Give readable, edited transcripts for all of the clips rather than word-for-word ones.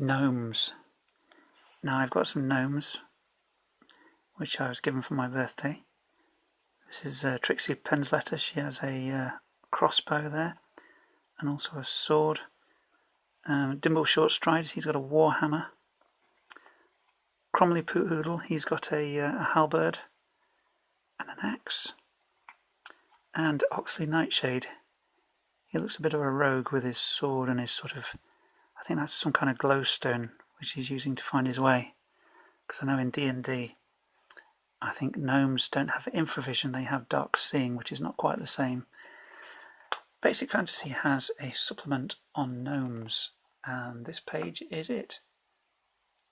Gnomes. Now I've got some gnomes which I was given for my birthday. This is Trixie Pensletter. She has a crossbow there and also a sword. Dimble Shortstrides, he's got a warhammer. Cromley Poodle, he's got a halberd and an axe. And Oxley Nightshade, he looks a bit of a rogue with his sword and his sort of, I think that's some kind of glowstone which he's using to find his way. Because I know in D&D, I think gnomes don't have infravision, they have dark seeing, which is not quite the same. Basic Fantasy has a supplement on gnomes, and this page is it.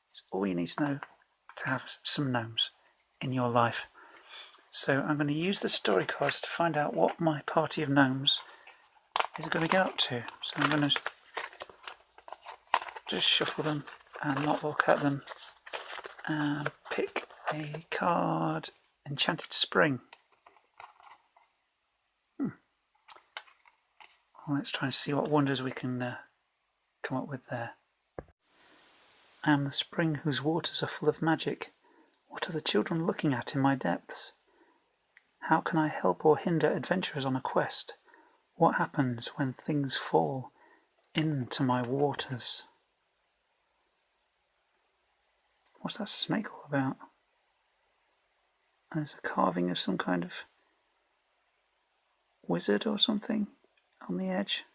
It's all you need to know to have some gnomes in your life. So I'm going to use the story cards to find out what my party of gnomes is going to get up to. So I'm going to just shuffle them and not look at them and pick a card. Enchanted Spring. Well, let's try and see what wonders we can come up with there. I am the spring whose waters are full of magic. What are the children looking at in my depths? How can I help or hinder adventurers on a quest? What happens when things fall into my waters? What's that snake all about? There's a carving of some kind of wizard or something on the edge.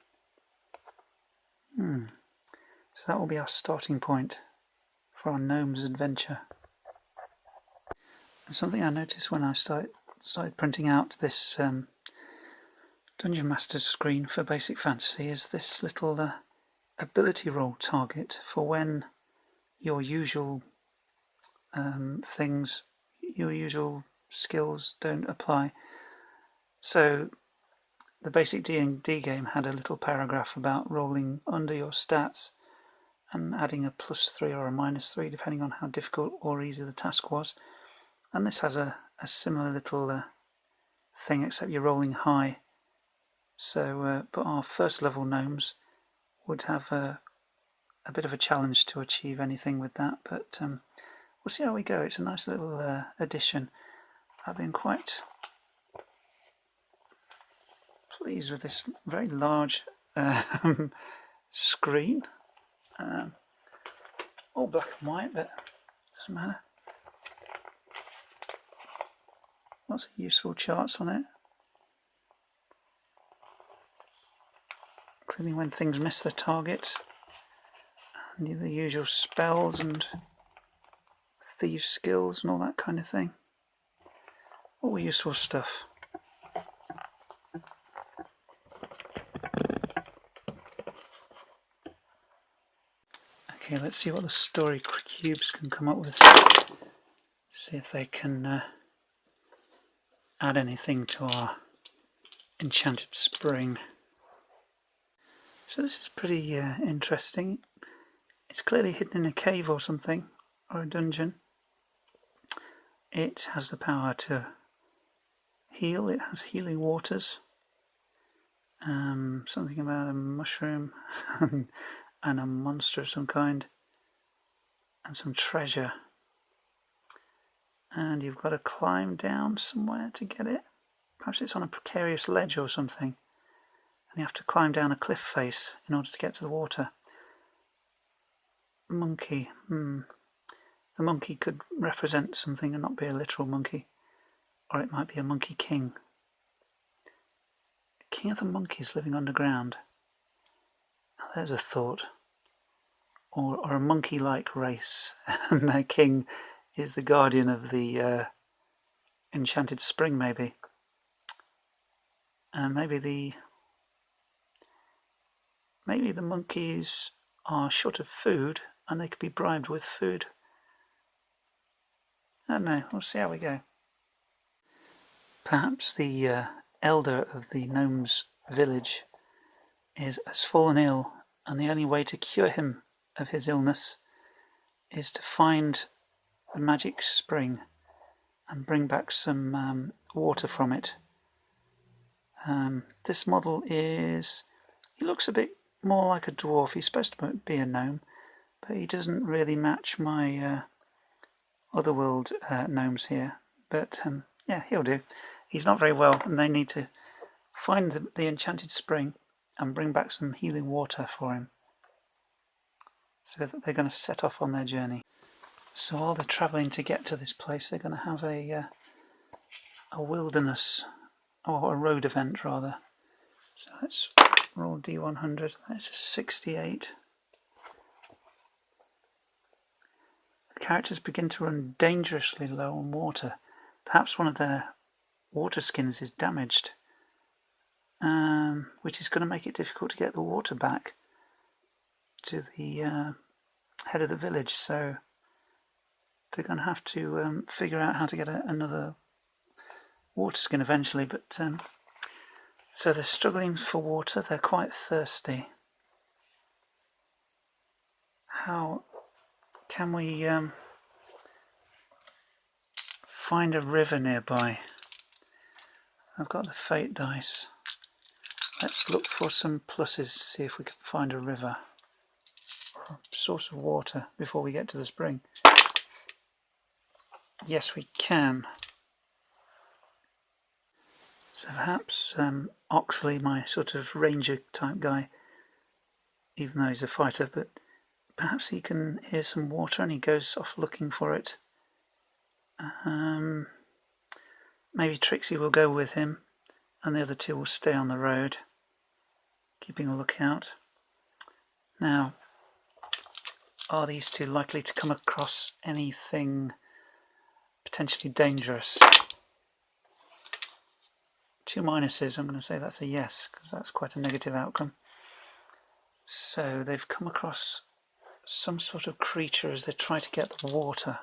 So that will be our starting point for our gnomes adventure. And something I noticed when I started printing out this Dungeon Master's screen for Basic Fantasy is this little ability roll target for when your usual things, your usual skills don't apply. So the basic D&D game had a little paragraph about rolling under your stats and adding a +3 or a -3 depending on how difficult or easy the task was. And this has a similar little thing, except you're rolling high. So, but our first level gnomes would have a bit of a challenge to achieve anything with that. But we'll see how we go. It's a nice little addition. I've been quite pleased with this very large screen. All black and white, but doesn't matter. Lots of useful charts on it. Including when things miss the target. And the usual spells and thieves' skills and all that kind of thing. All useful stuff. Okay, let's see what the story cubes can come up with. See if they can add anything to our Enchanted Spring. So this is pretty interesting. It's clearly hidden in a cave or something, or a dungeon. It has the power to heal. It has healing waters. Something about a mushroom and a monster of some kind, and some treasure. And you've got to climb down somewhere to get it. Perhaps it's on a precarious ledge or something. And you have to climb down a cliff face in order to get to the water. Monkey. The monkey could represent something and not be a literal monkey. Or it might be a monkey king. King of the monkeys living underground. Now there's a thought. Or a monkey-like race. And their king is the guardian of the Enchanted Spring, maybe. And maybe the monkeys are short of food and they could be bribed with food. I don't know, we'll see how we go. Perhaps the elder of the gnomes' village has fallen ill, and the only way to cure him of his illness is to find the magic spring and bring back some water from it. This model he looks a bit more like a dwarf. He's supposed to be a gnome, but he doesn't really match my Otherworld gnomes here. But yeah, he'll do. He's not very well, and they need to find the enchanted spring and bring back some healing water for him, so that they're going to set off on their journey. So while they're travelling to get to this place, they're going to have a wilderness, or a road event rather. So let's roll D100. That's a 68. The characters begin to run dangerously low on water. Perhaps one of their water skins is damaged, which is going to make it difficult to get the water back to the head of the village. So they're going to have to figure out how to get another water skin eventually. But so they're struggling for water. They're quite thirsty. How can we find a river nearby? I've got the fate dice. Let's look for some pluses to see if we can find a river or a source of water before we get to the spring. Yes, we can. So perhaps Oxley, my sort of ranger type guy, even though he's a fighter, but perhaps he can hear some water and he goes off looking for it. Maybe Trixie will go with him and the other two will stay on the road, keeping a lookout. Now, are these two likely to come across anything potentially dangerous? 2 minuses, I'm going to say that's a yes, because that's quite a negative outcome. So they've come across some sort of creature as they try to get the water.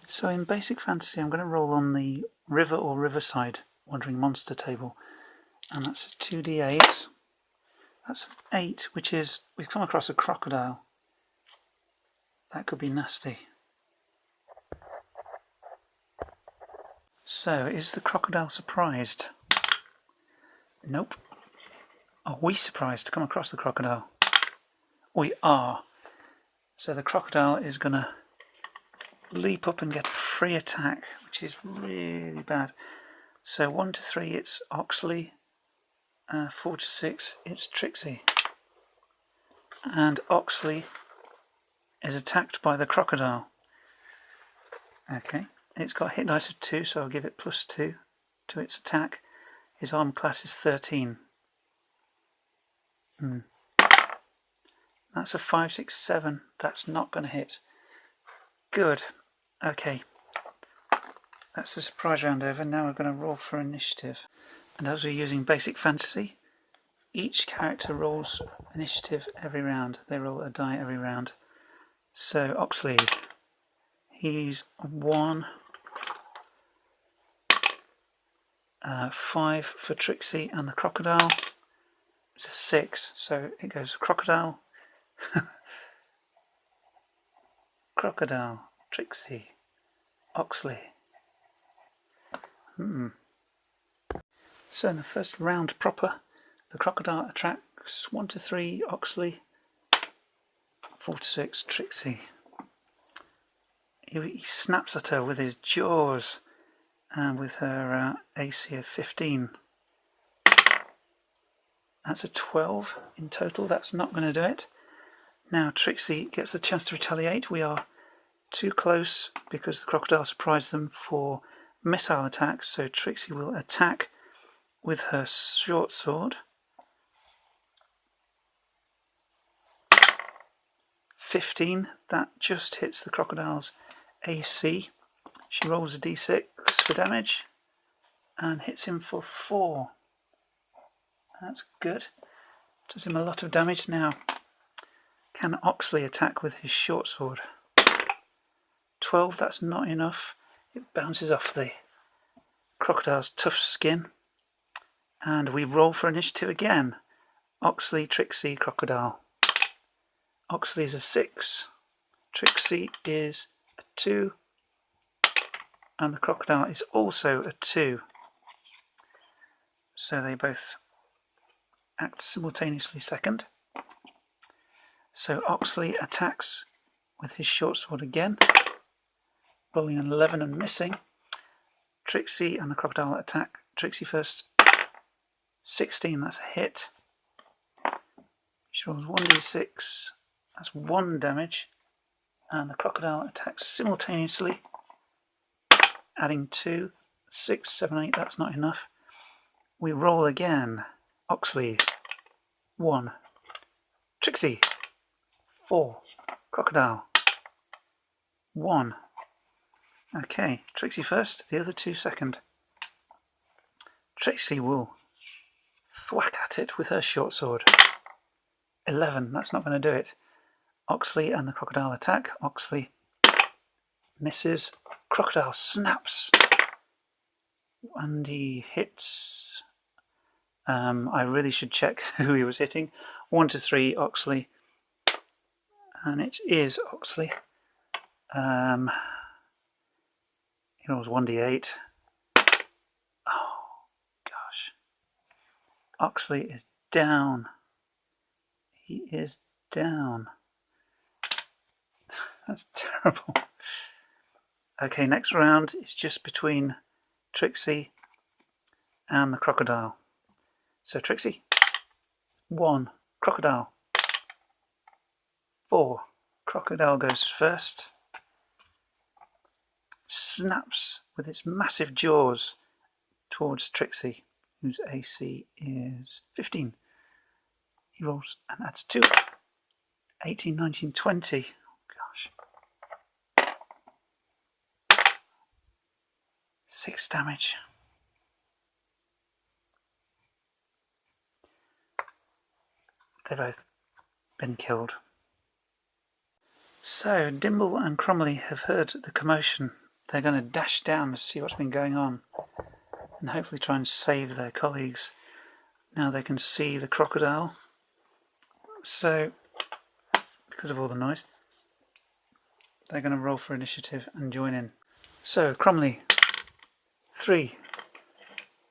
So in basic fantasy, I'm going to roll on the river or riverside wandering monster table, and that's a 2d8. That's an 8, which is, we've come across a crocodile. That could be nasty. So, is the crocodile surprised? Nope. Are we surprised to come across the crocodile? We are. So the crocodile is going to leap up and get a free attack, which is really bad. So 1 to 3 it's Oxley, 4 to 6 it's Trixie. And Oxley is attacked by the crocodile. Okay, it's got a hit dice of 2, so I'll give it +2 to its attack. His arm class is 13. That's a 5, 6, 7. That's not going to hit. Good. Okay. That's the surprise round over. Now we're going to roll for initiative. And as we're using basic fantasy, each character rolls initiative every round. They roll a die every round. So Oxley, he's 1, 5 for Trixie and the crocodile. It's a 6, so it goes crocodile, crocodile, Trixie, Oxley. So in the first round proper, the crocodile attracts 1 to 3 Oxley, 4 to 6 Trixie. He snaps at her with his jaws and with her AC of 15. That's a 12 in total. That's not going to do it. Now Trixie gets the chance to retaliate. We are too close because the crocodile surprised them for missile attacks, so Trixie will attack with her short sword. 15, that just hits the crocodile's AC. She rolls a d6 for damage and hits him for 4. That's good. Does him a lot of damage. Now, can Oxley attack with his short sword? 12, that's not enough. It bounces off the crocodile's tough skin. And we roll for initiative again. Oxley, Trixie, crocodile. Oxley is a 6. Trixie is a 2. And the crocodile is also a 2. So they both act simultaneously second. So Oxley attacks with his short sword again, rolling an 11 and missing. Trixie and the crocodile attack. Trixie first. 16, that's a hit. She rolls 1d6, that's 1 damage. And the crocodile attacks simultaneously, adding 2, 6, 7, 8, that's not enough. We roll again. Oxley, 1. Trixie, 4. Crocodile, 1. Okay, Trixie first, the other 2 second. Trixie will thwack at it with her short sword. 11, that's not going to do it. Oxley and the crocodile attack. Oxley misses. Crocodile snaps. And he hits. I really should check who he was hitting. 1 to 3, Oxley. And it is Oxley. He rolls 1d8. Oh, gosh. Oxley is down. He is down. That's terrible. Okay, next round is just between Trixie and the crocodile. So Trixie, 1. Crocodile, 4. Crocodile goes first. Snaps with its massive jaws towards Trixie, whose AC is 15. He rolls and adds 2. 18, 19, 20. Oh, gosh. 6 damage. They've both been killed. So Dimble and Cromley have heard the commotion. They're going to dash down to see what's been going on and hopefully try and save their colleagues. Now they can see the crocodile. So, because of all the noise, they're going to roll for initiative and join in. So, Cromley, 3.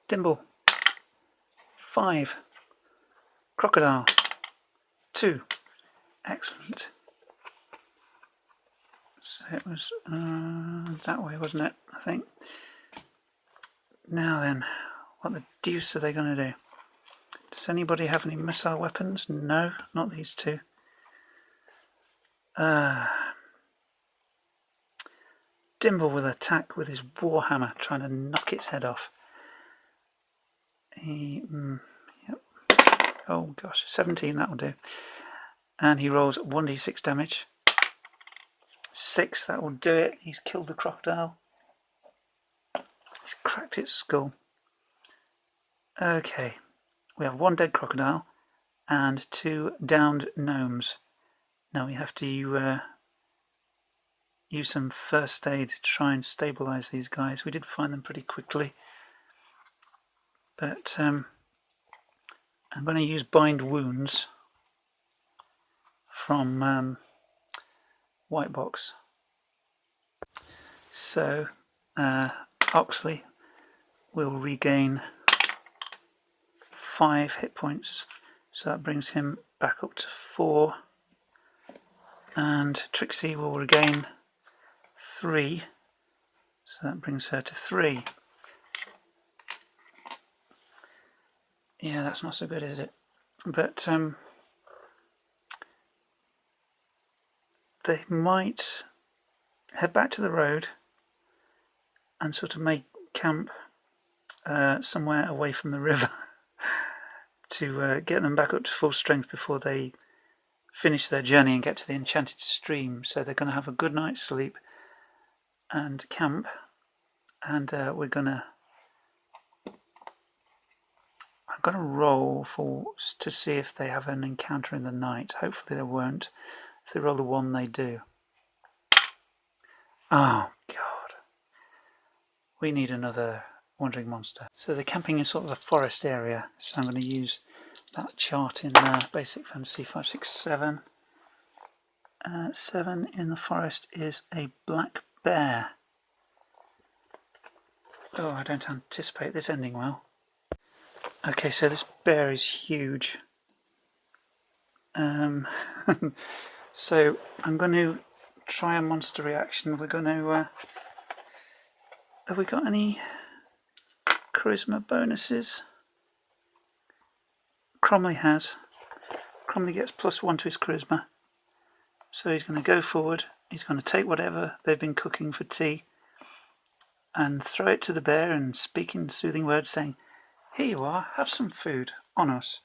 Dimble, 5. Crocodile, 2. Excellent. So it was that way, wasn't it? I think. Now then, what the deuce are they going to do? Does anybody have any missile weapons? No, not these two. Dimble will attack with his warhammer, trying to knock its head off. Yep. Oh gosh, 17, that'll do. And he rolls 1d6 damage. 6, that will do it. He's killed the crocodile. He's cracked its skull. Okay, we have 1 dead crocodile and 2 downed gnomes. Now we have to use some first aid to try and stabilise these guys. We did find them pretty quickly. But I'm going to use Bind Wounds from White Box. So Oxley will regain 5 hit points, so that brings him back up to 4, and Trixie will regain 3, so that brings her to 3. Yeah, that's not so good, is it? But they might head back to the road and sort of make camp somewhere away from the river to get them back up to full strength before they finish their journey and get to the enchanted stream. So they're going to have a good night's sleep and camp, and I'm going to roll to see if they have an encounter in the night. Hopefully they won't. If they roll the 1, they do. Oh god, we need another wandering monster. So they're camping in sort of a forest area, so I'm going to use that chart in Basic Fantasy 5, 6, 7. 7 in the forest is a black bear. Oh, I don't anticipate this ending well. Okay, so this bear is huge. So I'm going to try a monster reaction. We're going to... have we got any charisma bonuses? Cromley has. Cromley gets +1 to his charisma. So he's going to go forward. He's going to take whatever they've been cooking for tea and throw it to the bear and speak in soothing words saying, "Here you are, have some food on us."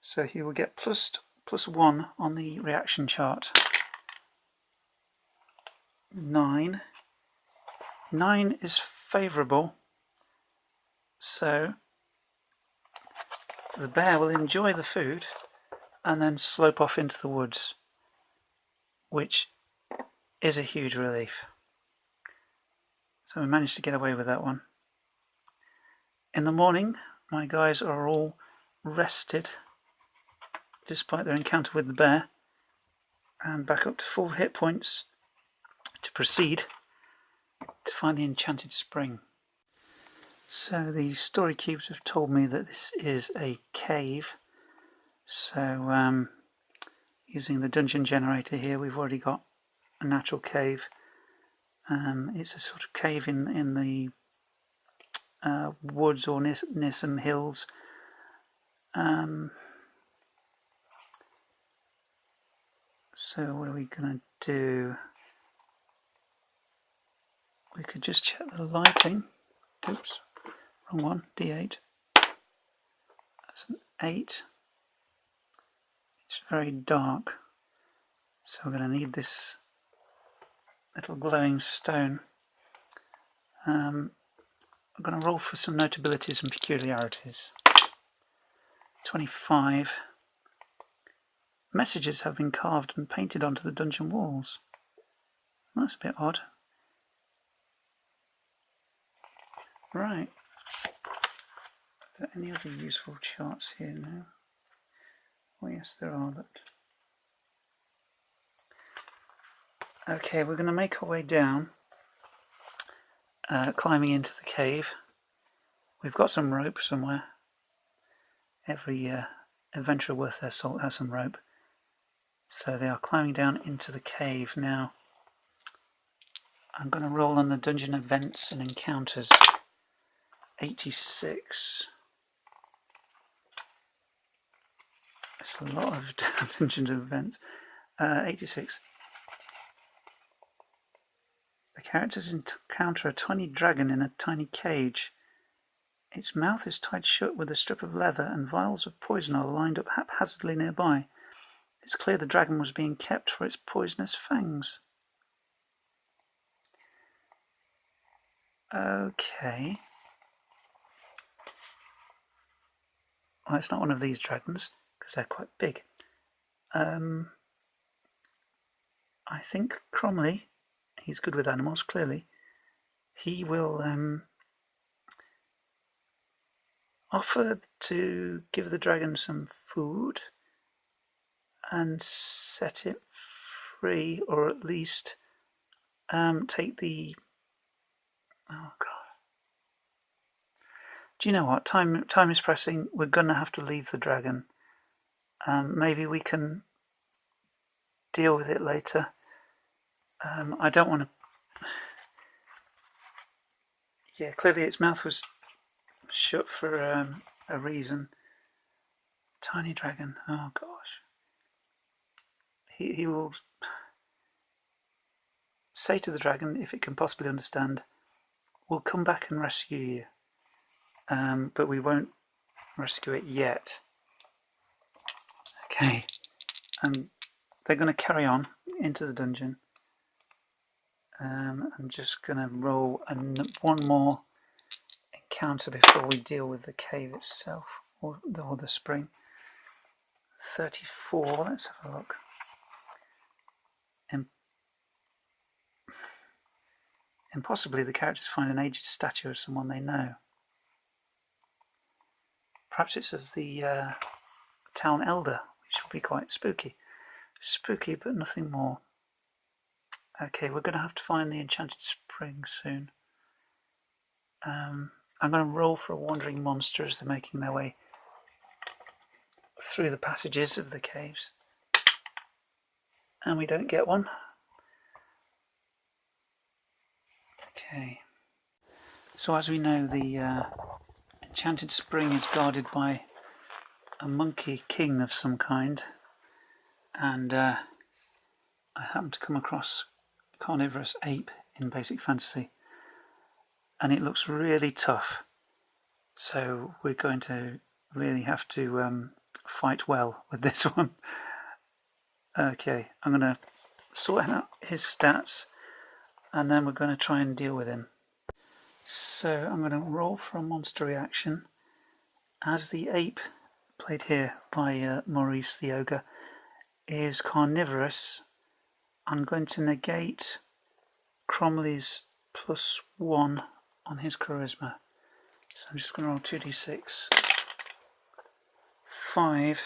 So he will get +1 on the reaction chart. 9. 9 is favourable. So the bear will enjoy the food and then slope off into the woods, which is a huge relief. So we managed to get away with that one. In the morning, my guys are all rested, despite their encounter with the bear, and back up to full hit points to proceed to find the enchanted spring. So the story cubes have told me that this is a cave. So using the dungeon generator here, we've already got a natural cave. It's a sort of cave in the woods or near some hills. So what are we going to do? We could just check the lighting. Oops, wrong one, D8. That's an 8. It's very dark. So we're going to need this little glowing stone. I'm going to roll for some notabilities and peculiarities. 25. Messages have been carved and painted onto the dungeon walls. That's a bit odd. Right. Are there any other useful charts here now? Oh yes, there are, but... Okay, we're going to make our way down, climbing into the cave. We've got some rope somewhere. Every adventurer worth their salt has some rope. So they are climbing down into the cave now. I'm going to roll on the dungeon events and encounters. 86. That's a lot of dungeons and events. 86. The characters encounter a tiny dragon in a tiny cage. Its mouth is tied shut with a strip of leather, and vials of poison are lined up haphazardly nearby. It's clear the dragon was being kept for its poisonous fangs. Okay. Well, it's not one of these dragons, because they're quite big. I think Cromley, he's good with animals, clearly. He will offer to give the dragon some food and set it free, or at least take the... Oh god. Do you know what? Time is pressing. We're going to have to leave the dragon. Maybe we can deal with it later. I don't want to... Yeah, clearly its mouth was shut for a reason. Tiny dragon. Oh gosh. He will say to the dragon, if it can possibly understand, "We'll come back and rescue you. But we won't rescue it yet." Okay. They're going to carry on into the dungeon. I'm just going to roll one more encounter before we deal with the cave itself, or the spring. 34, let's have a look. Impossibly, the characters find an aged statue of someone they know. Perhaps it's of the town elder, which will be quite spooky. Spooky, but nothing more. Okay, we're going to have to find the enchanted spring soon. I'm going to roll for a wandering monster as they're making their way through the passages of the caves. And we don't get one. Okay. So as we know, the enchanted spring is guarded by a monkey king of some kind. And I happened to come across a carnivorous ape in Basic Fantasy. And it looks really tough. So we're going to really have to fight well with this one. Okay, I'm going to sort out his stats and then we're going to try and deal with him. So I'm going to roll for a monster reaction. As the ape, played here by Maurice the Ogre, is carnivorous, I'm going to negate Cromley's +1 on his charisma. So I'm just going to roll 2d6. 5.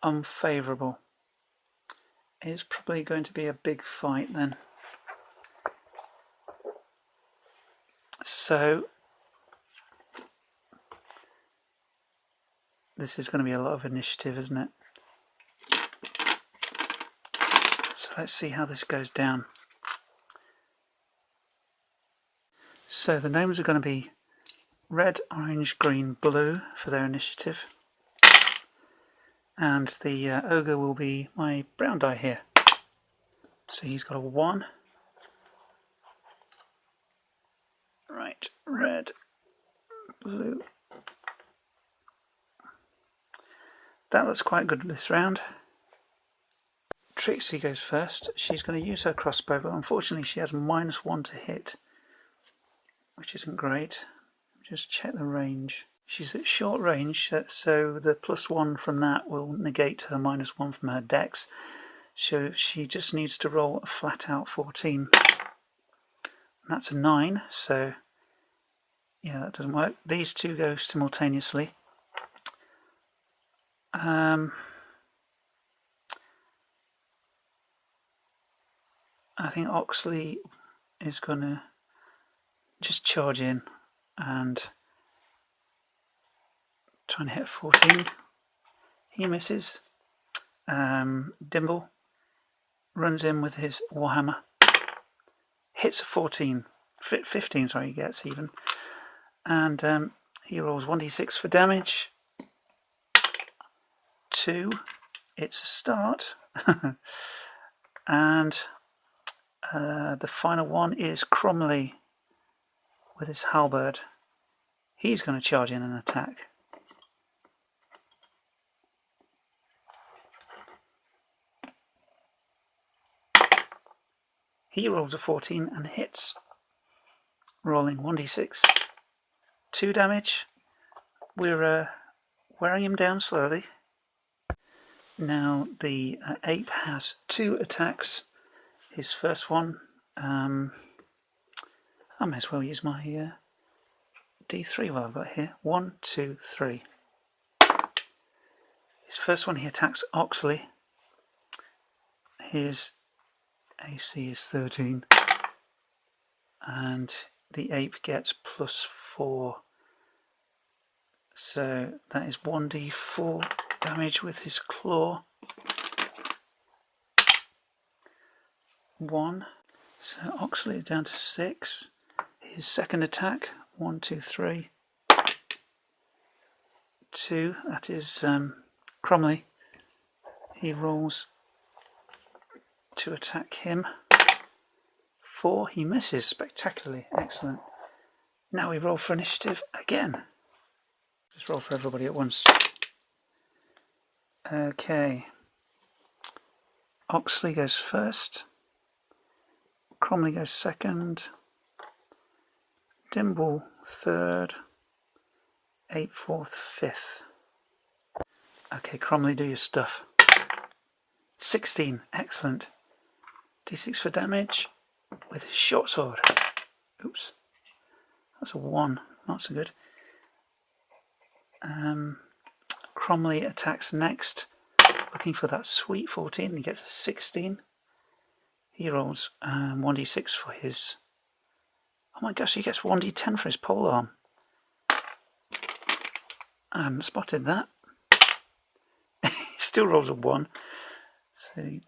Unfavourable. It's probably going to be a big fight then. So this is going to be a lot of initiative, isn't it? So let's see how this goes down. So the gnomes are going to be red, orange, green, blue for their initiative. And the ogre will be my brown die here. So he's got a 1. Right, red, blue. That looks quite good this round. Trixie goes first. She's going to use her crossbow, but unfortunately she has -1 to hit, which isn't great. Just check the range. She's at short range, so the +1 from that will negate her -1 from her dex. So she just needs to roll a flat out 14. And that's a 9, so yeah, that doesn't work. These two go simultaneously. I think Oxley is going to just charge in and try and hit 14. He misses. Dimble runs in with his warhammer. Hits 14. 15, sorry, he gets even. And he rolls 1d6 for damage. 2. It's a start. And the final one is Cromley with his halberd. He's going to charge in and attack. He rolls a 14 and hits, rolling 1d6. 2 damage. We're wearing him down slowly. Now the ape has 2 attacks. His first one, I may as well use my D3 while I've got it here. 1, 2, 3. His first one, he attacks Oxley. His AC is 13. And the ape gets +4. So that is 1d4 damage with his claw. 1. So Oxley is down to 6. His second attack, 1, 2, 3. 2, that is Cromley. He rolls to attack him. 4, he misses spectacularly. Excellent. Now we roll for initiative again. Just roll for everybody at once. Okay. Oxley goes first. Cromley goes second. Dimble third. Ape fourth, fifth. Okay, Cromley, do your stuff. 16, excellent. D6 for damage with his short sword. Oops, that's a 1, not so good. Cromley attacks next, looking for that sweet 14. He gets a 16. He rolls 1d6 for his... Oh my gosh, he gets 1d10 for his polearm. I hadn't spotted that. He still rolls a 1. So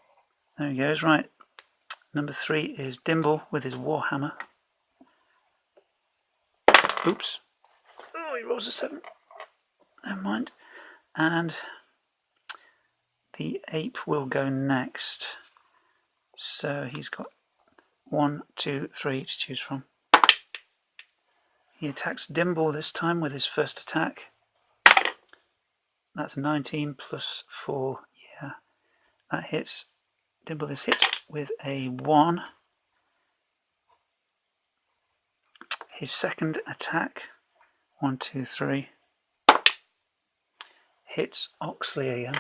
there he goes. Right, number 3 is Dimble with his Warhammer. Oops. Oh, he rolls a 7. Never mind. And the ape will go next. So he's got 1, 2, 3 to choose from. He attacks Dimble this time with his first attack. That's 19 plus 4. Yeah, that hits. Dimble is hit with a 1. His second attack, 1, 2, 3, hits Oxley again.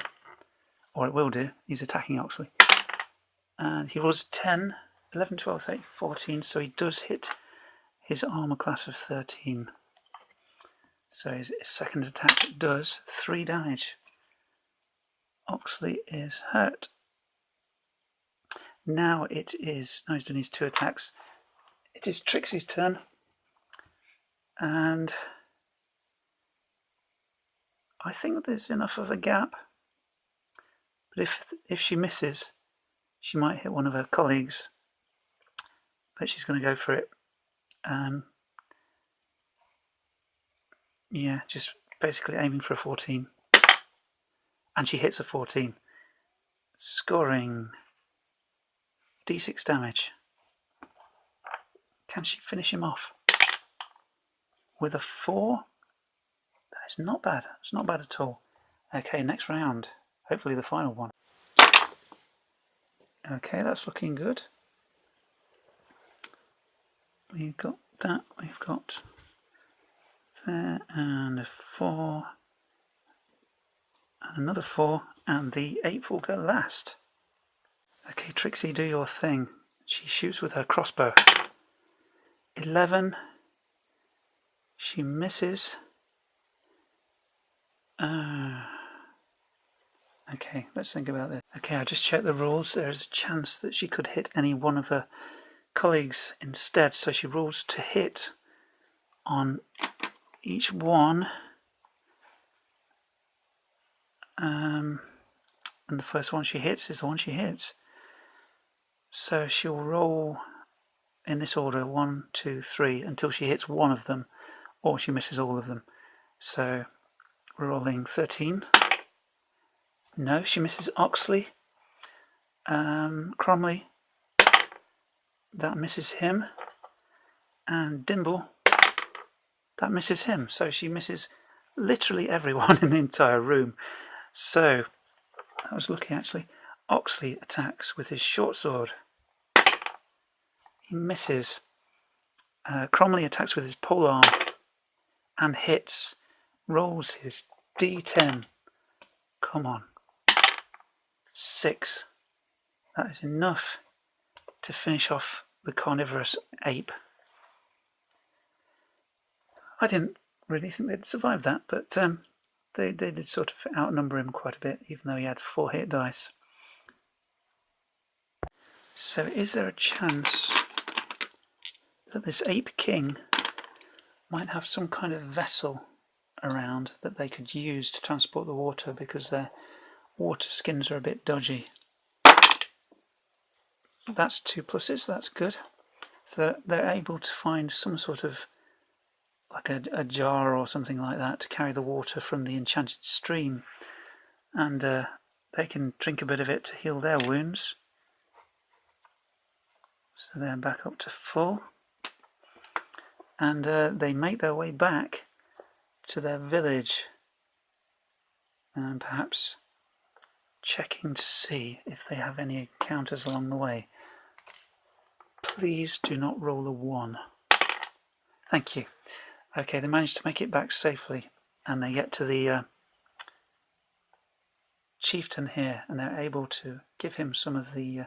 Or it will do. He's attacking Oxley. And he rolls 10, 11, 12, 13, 14. So he does hit his armor class of 13. So his second attack does 3 damage. Oxley is hurt. Now it is, he's done his 2 attacks. It is Trixie's turn. And I think there's enough of a gap. But if she misses, she might hit one of her colleagues. But she's going to go for it. Yeah, just basically aiming for a 14. And she hits a 14. Scoring D6 damage. Can she finish him off? With a 4? That is not bad. It's not bad at all. Okay, next round. Hopefully the final one. Okay, that's looking good. We've got that. We've got there and a 4. And another 4. And the ape will go last. Okay, Trixie, do your thing. She shoots with her crossbow. 11. She misses. Okay, let's think about this. Okay, I just checked the rules. There is a chance that she could hit any one of her colleagues instead, so she rolls to hit on each one. And the first one she hits is the one she hits. So she'll roll in this order, 1, 2, 3, until she hits one of them, or she misses all of them. So we're rolling 13. No, she misses Oxley. Cromley, that misses him. And Dimble, that misses him. So she misses literally everyone in the entire room. So, that was lucky actually. Oxley attacks with his short sword. He misses. Cromley attacks with his polearm and hits. Rolls his D10. Come on. 6. That is enough to finish off the carnivorous ape. I didn't really think they'd survive that, but they did sort of outnumber him quite a bit, even though he had 4 hit dice. So is there a chance that this ape king might have some kind of vessel around that they could use to transport the water, because their water skins are a bit dodgy? That's 2 pluses, that's good. So they're able to find some sort of, like a jar or something like that, to carry the water from the enchanted stream. And they can drink a bit of it to heal their wounds. So they're back up to full. And they make their way back to their village. And perhaps checking to see if they have any encounters along the way. Please do not roll a 1. Thank you. Okay, they managed to make it back safely, and they get to the chieftain here, and they're able to give him some of the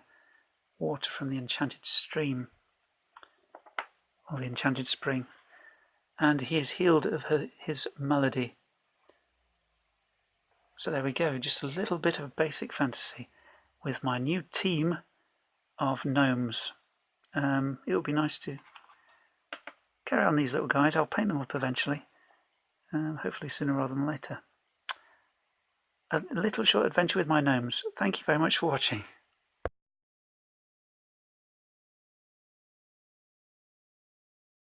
water from the enchanted stream, or the enchanted spring, and he is healed of his malady. So there we go, just a little bit of basic fantasy with my new team of gnomes. It would be nice to carry on these little guys. I'll paint them up eventually, hopefully sooner rather than later. a little short adventure with my gnomes. Thank you very much for watching.